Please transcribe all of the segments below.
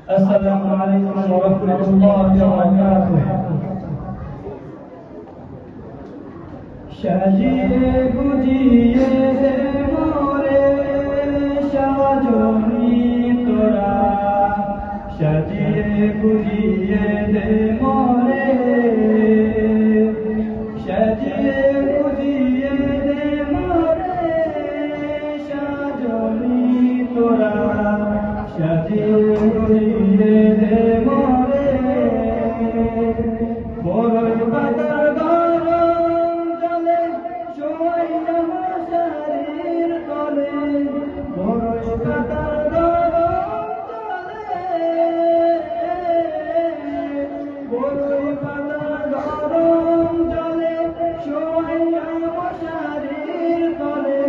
السلام عليكم ورحمة الله وبركاته. সাজিয়ে গুজিয়ে দে মোরে সাজনি তোরা, সাজিয়ে গুজিয়ে দে মোরে, সাজিয়ে গুজিয়ে দে মোরে সাজনি তোরা, সাজিয়ে গুজিয়ে দে মোরে। বড়ই পাতার গরম জলে শোয়াইয়া মশারির তলে, বড়ই পাতার গরম জলে, বড়ই পাতার গরম জলে শোয়াইয়া মশারির তলে,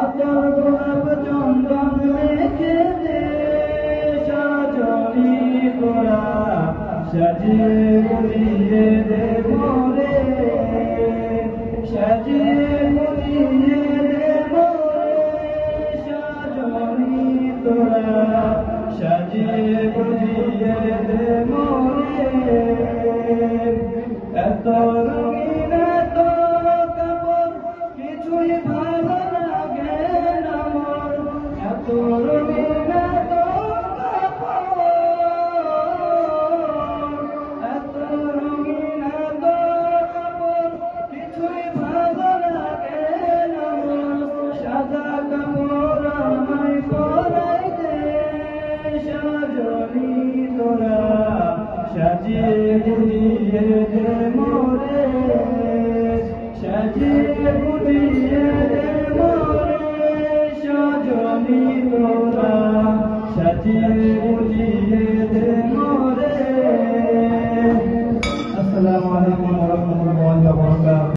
আতর গোলাপ চন্দন মেখে দে সাজনি তোরা, সাজিয়ে গুজিয়ে দে মোরে, সাজিয়ে গুজিয়ে দে মোরে সাজনি তোরা, সাজিয়ে গুজিয়ে দে মোরে। এত রঙিন এত কাপড় কিছুই ভালো লাগে না মোর, এত রঙিন এত কাপড়, এত রঙিন এত কাপড় কিছুই ভালো লাগে না মোর। সাদা কাপড় আমায় পরাই দে সাজনি তোরা, সাজিয়ে গুজিয়ে দে মোরে, সাজিয়ে গুজিয়ে দে মোরে সাজনি তোরা, সাজিয়ে গুজিয়ে দে মোরে। আসসালামু আলাইকুম ওয়া রাহমাতুল্লাহি ওয়া বারাকাতুহু।